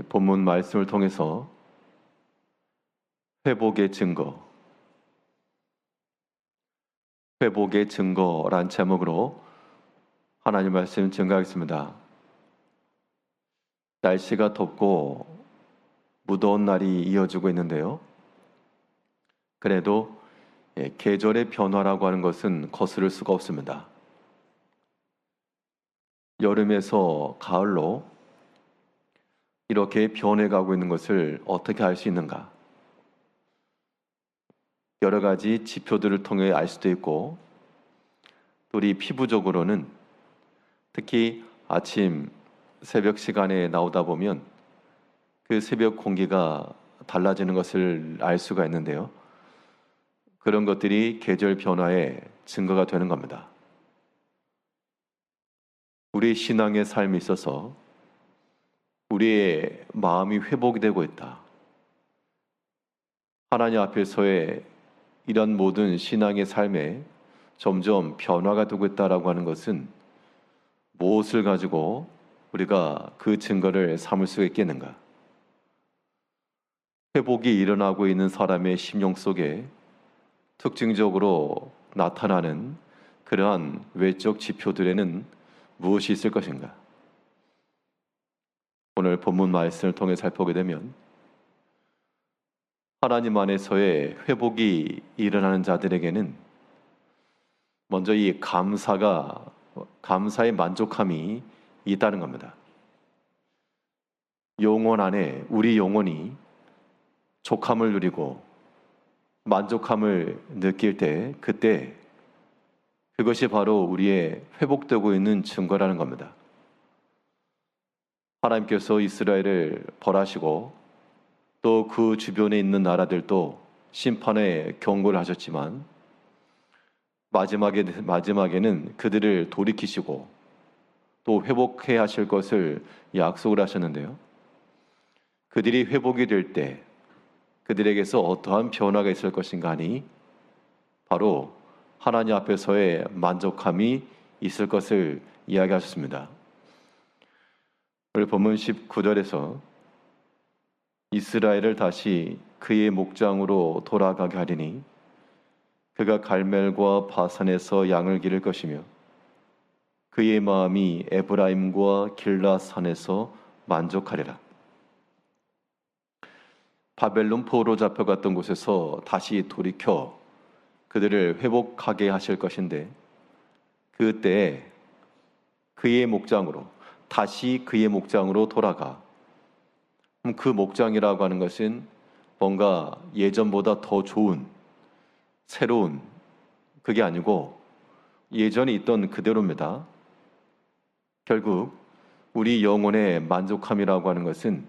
본문 말씀을 통해서 회복의 증거란 제목으로 하나님 말씀 증거하겠습니다. 날씨가 덥고 무더운 날이 이어지고 있는데요. 그래도 계절의 변화라고 하는 것은 거스를 수가 없습니다. 여름에서 가을로 이렇게 변해가고 있는 것을 어떻게 알 수 있는가? 여러 가지 지표들을 통해 알 수도 있고, 또 우리 피부적으로는 특히 아침 새벽 시간에 나오다 보면 그 새벽 공기가 달라지는 것을 알 수가 있는데요. 그런 것들이 계절 변화의 증거가 되는 겁니다. 우리 신앙의 삶에 있어서 우리의 마음이 회복이 되고 있다. 하나님 앞에서의 이런 모든 신앙의 삶에 점점 변화가 되고 있다라고 하는 것은 무엇을 가지고 우리가 그 증거를 삼을 수 있겠는가? 회복이 일어나고 있는 사람의 심령 속에 특징적으로 나타나는 그러한 외적 지표들에는 무엇이 있을 것인가? 오늘 본문 말씀을 통해 살펴보게 되면 하나님 안에서의 회복이 일어나는 자들에게는 먼저 이 감사의 만족함이 있다는 겁니다. 영혼 안에 우리 영혼이 족함을 누리고 만족함을 느낄 때, 그때 그것이 바로 우리의 회복되고 있는 증거라는 겁니다. 하나님께서 이스라엘을 벌하시고 또 그 주변에 있는 나라들도 심판의 경고를 하셨지만 마지막에는 그들을 돌이키시고 또 회복해야 하실 것을 약속을 하셨는데요. 그들이 회복이 될 때 그들에게서 어떠한 변화가 있을 것인가 하니 바로 하나님 앞에서의 만족함이 있을 것을 이야기하셨습니다. 오늘 본문 19절에서 이스라엘을 다시 그의 목장으로 돌아가게 하리니 그가 갈멜과 바산에서 양을 기를 것이며 그의 마음이 에브라임과 길라산에서 만족하리라. 바벨론 포로 잡혀갔던 곳에서 다시 돌이켜 그들을 회복하게 하실 것인데, 그때 다시 그의 목장으로 돌아가. 그 목장이라고 하는 것은 뭔가 예전보다 더 좋은, 새로운, 그게 아니고 예전에 있던 그대로입니다. 결국 우리 영혼의 만족함이라고 하는 것은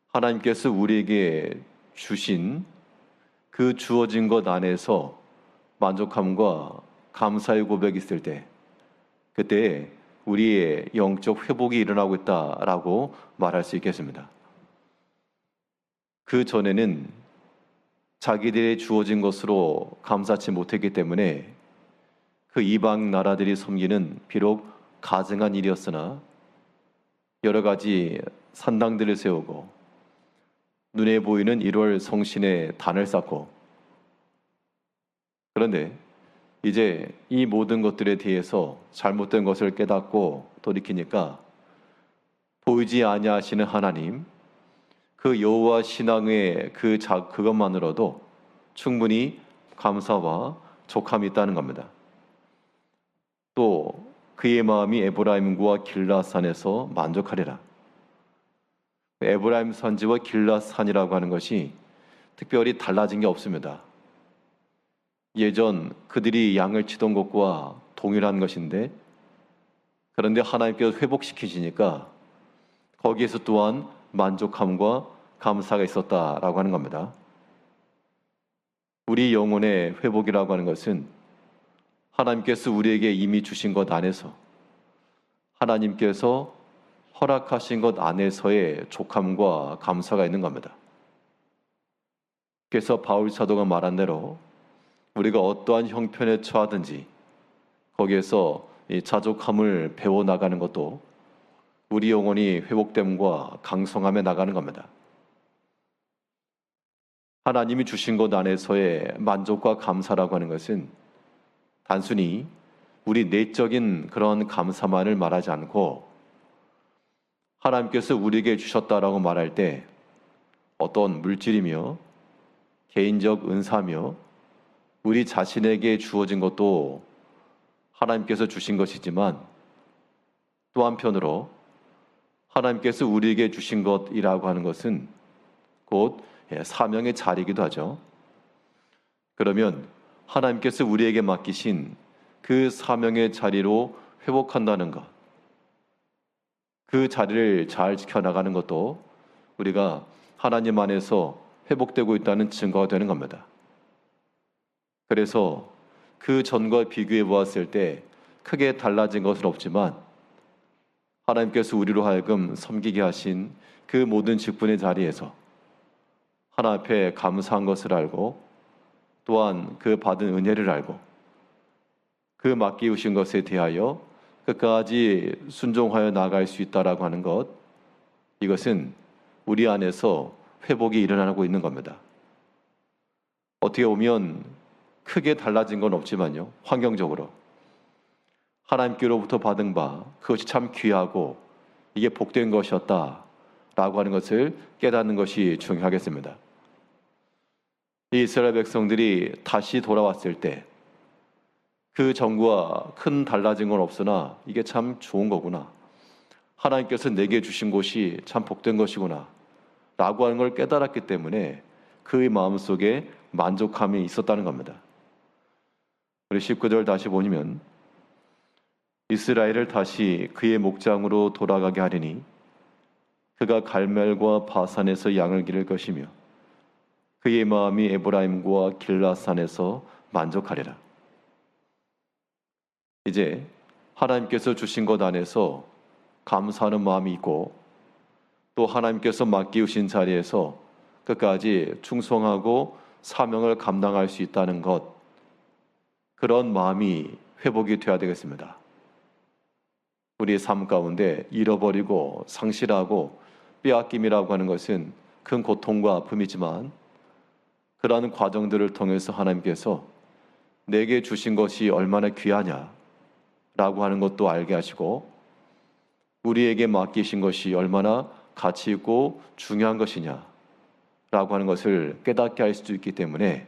하나님께서 우리에게 주신 그 주어진 것 안에서 만족함과 감사의 고백이 있을 때, 그때 우리의 영적 회복이 일어나고 있다라고 말할 수 있겠습니다. 그 전에는 자기들의 주어진 것으로 감사치 못했기 때문에 그 이방 나라들이 섬기는 비록 가증한 일이었으나 여러 가지 산당들을 세우고 눈에 보이는 1월 성신의 단을 쌓고, 그런데 이제 이 모든 것들에 대해서 잘못된 것을 깨닫고 돌이키니까 보이지 아니하시는 하나님, 그 여호와 신앙의 그것만으로도 충분히 감사와 족함이 있다는 겁니다. 또 그의 마음이 에브라임과 길라산에서 만족하리라. 에브라임 산지와 길라산이라고 하는 것이 특별히 달라진 게 없습니다. 예전 그들이 양을 치던 것과 동일한 것인데, 그런데 하나님께서 회복시키시니까 거기에서 또한 만족함과 감사가 있었다라고 하는 겁니다. 우리 영혼의 회복이라고 하는 것은 하나님께서 우리에게 이미 주신 것 안에서, 하나님께서 허락하신 것 안에서의 족함과 감사가 있는 겁니다. 그래서 바울 사도가 말한 대로 우리가 어떠한 형편에 처하든지 거기에서 이 자족함을 배워나가는 것도 우리 영혼이 회복됨과 강성함에 나가는 겁니다. 하나님이 주신 것 안에서의 만족과 감사라고 하는 것은 단순히 우리 내적인 그런 감사만을 말하지 않고 하나님께서 우리에게 주셨다라고 말할 때 어떤 물질이며 개인적 은사며 우리 자신에게 주어진 것도 하나님께서 주신 것이지만 또 한편으로 하나님께서 우리에게 주신 것이라고 하는 것은 곧 사명의 자리이기도 하죠. 그러면 하나님께서 우리에게 맡기신 그 사명의 자리로 회복한다는 것, 그 자리를 잘 지켜나가는 것도 우리가 하나님 안에서 회복되고 있다는 증거가 되는 겁니다. 그래서 그 전과 비교해 보았을 때 크게 달라진 것은 없지만 하나님께서 우리로 하여금 섬기게 하신 그 모든 직분의 자리에서 하나님 앞에 감사한 것을 알고 또한 그 받은 은혜를 알고 그 맡기우신 것에 대하여 끝까지 순종하여 나아갈 수 있다라고 하는 것, 이것은 우리 안에서 회복이 일어나고 있는 겁니다. 어떻게 보면 크게 달라진 건 없지만요, 환경적으로 하나님께로부터 받은 바 그것이 참 귀하고 이게 복된 것이었다라고 하는 것을 깨닫는 것이 중요하겠습니다. 이 이스라엘 백성들이 다시 돌아왔을 때 그 전과 큰 달라진 건 없으나 이게 참 좋은 거구나, 하나님께서 내게 주신 것이 참 복된 것이구나 라고 하는 걸 깨달았기 때문에 그의 마음속에 만족함이 있었다는 겁니다. 우리 19절 다시 보면 이스라엘을 다시 그의 목장으로 돌아가게 하리니 그가 갈멜과 바산에서 양을 기를 것이며 그의 마음이 에브라임과 길라산에서 만족하리라. 이제 하나님께서 주신 것 안에서 감사하는 마음이 있고 또 하나님께서 맡기우신 자리에서 끝까지 충성하고 사명을 감당할 수 있다는 것, 그런 마음이 회복이 되어야 되겠습니다. 우리의 삶 가운데 잃어버리고 상실하고 빼앗김이라고 하는 것은 큰 고통과 아픔이지만 그러한 과정들을 통해서 하나님께서 내게 주신 것이 얼마나 귀하냐라고 하는 것도 알게 하시고 우리에게 맡기신 것이 얼마나 가치 있고 중요한 것이냐라고 하는 것을 깨닫게 할 수 있기 때문에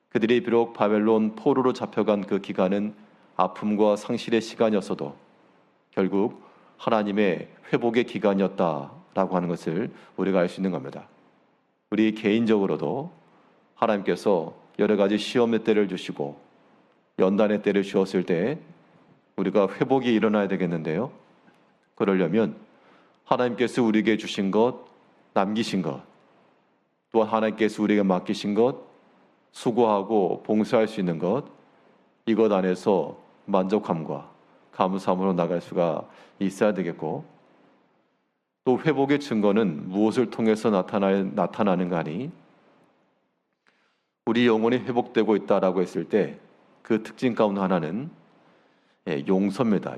그들이 비록 바벨론 포로로 잡혀간 그 기간은 아픔과 상실의 시간이었어도 결국 하나님의 회복의 기간이었다라고 하는 것을 우리가 알 수 있는 겁니다. 우리 개인적으로도 하나님께서 여러 가지 시험의 때를 주시고 연단의 때를 주었을 때 우리가 회복이 일어나야 되겠는데요. 그러려면 하나님께서 우리에게 주신 것, 남기신 것, 또한 하나님께서 우리에게 맡기신 것, 수고하고 봉사할 수 있는 것, 이것 안에서 만족함과 감사함으로 나갈 수가 있어야 되겠고, 또 회복의 증거는 무엇을 통해서 나타나는가 하니 우리 영혼이 회복되고 있다라고 했을 때 그 특징 가운데 하나는 용서입니다.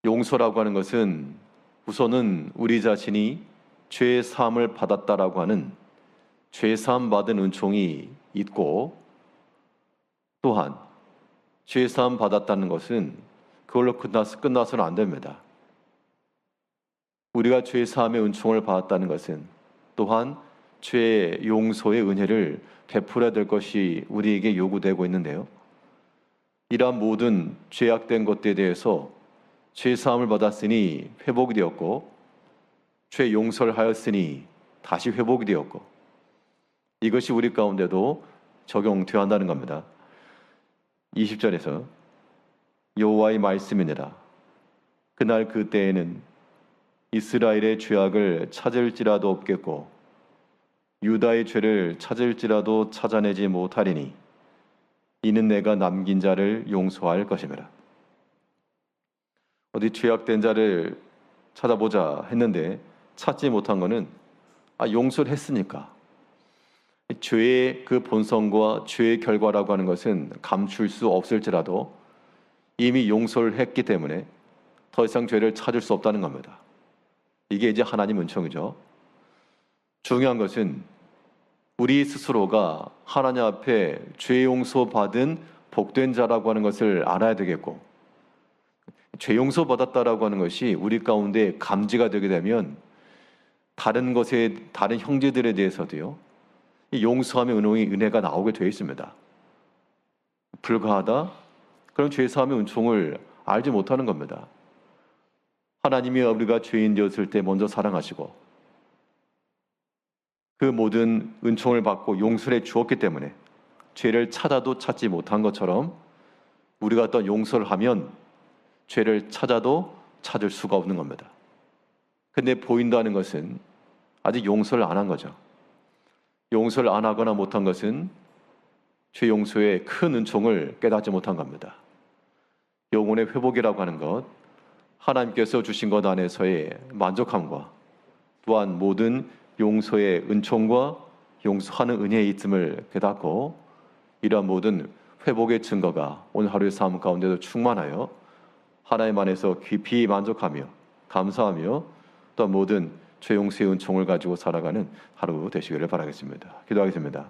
용서라고 하는 것은 우선은 우리 자신이 죄 사함을 받았다라고 하는 죄 사함 받은 은총이 있고, 또한 죄 사함 받았다는 것은 그걸로 끝나서는 안 됩니다. 우리가 죄 사함의 은총을 받았다는 것은 또한 죄 용서의 은혜를 베풀어야 될 것이 우리에게 요구되고 있는데요. 이러한 모든 죄악된 것들에 대해서 죄 사함을 받았으니 회복이 되었고, 죄 용서를 하였으니 다시 회복이 되었고, 이것이 우리 가운데도 적용되어야 한다는 겁니다. 20절에서 여호와의 말씀이니라. 그날 그때에는 이스라엘의 죄악을 찾을지라도 없겠고 유다의 죄를 찾을지라도 찾아내지 못하리니 이는 내가 남긴 자를 용서할 것임이라. 어디 죄악된 자를 찾아보자 했는데 찾지 못한 것은 용서를 했으니까, 죄의 그 본성과 죄의 결과라고 하는 것은 감출 수 없을지라도 이미 용서를 했기 때문에 더 이상 죄를 찾을 수 없다는 겁니다. 이게 이제 하나님 은총이죠. 중요한 것은 우리 스스로가 하나님 앞에 죄 용서 받은 복된 자라고 하는 것을 알아야 되겠고, 죄 용서 받았다라고 하는 것이 우리 가운데 감지가 되게 되면 다른 형제들에 대해서도요, 이 용서함의 은혜가 나오게 되어 있습니다. 불가하다? 그럼 죄사함의 은총을 알지 못하는 겁니다. 하나님이 우리가 죄인 되었을 때 먼저 사랑하시고 그 모든 은총을 받고 용서를 해 주었기 때문에 죄를 찾아도 찾지 못한 것처럼 우리가 어떤 용서를 하면 죄를 찾아도 찾을 수가 없는 겁니다. 근데 보인다는 것은 아직 용서를 안 한 거죠. 용서를 안 하거나 못한 것은 죄 용서의 큰 은총을 깨닫지 못한 겁니다. 영혼의 회복이라고 하는 것, 하나님께서 주신 것 안에서의 만족함과 또한 모든 용서의 은총과 용서하는 은혜의 있음을 깨닫고 이러한 모든 회복의 증거가 오늘 하루의 삶 가운데도 충만하여 하나님 안에서 깊이 만족하며 감사하며 또 모든 죄 용서의 은총을 가지고 살아가는 하루 되시기를 바라겠습니다. 기도하겠습니다.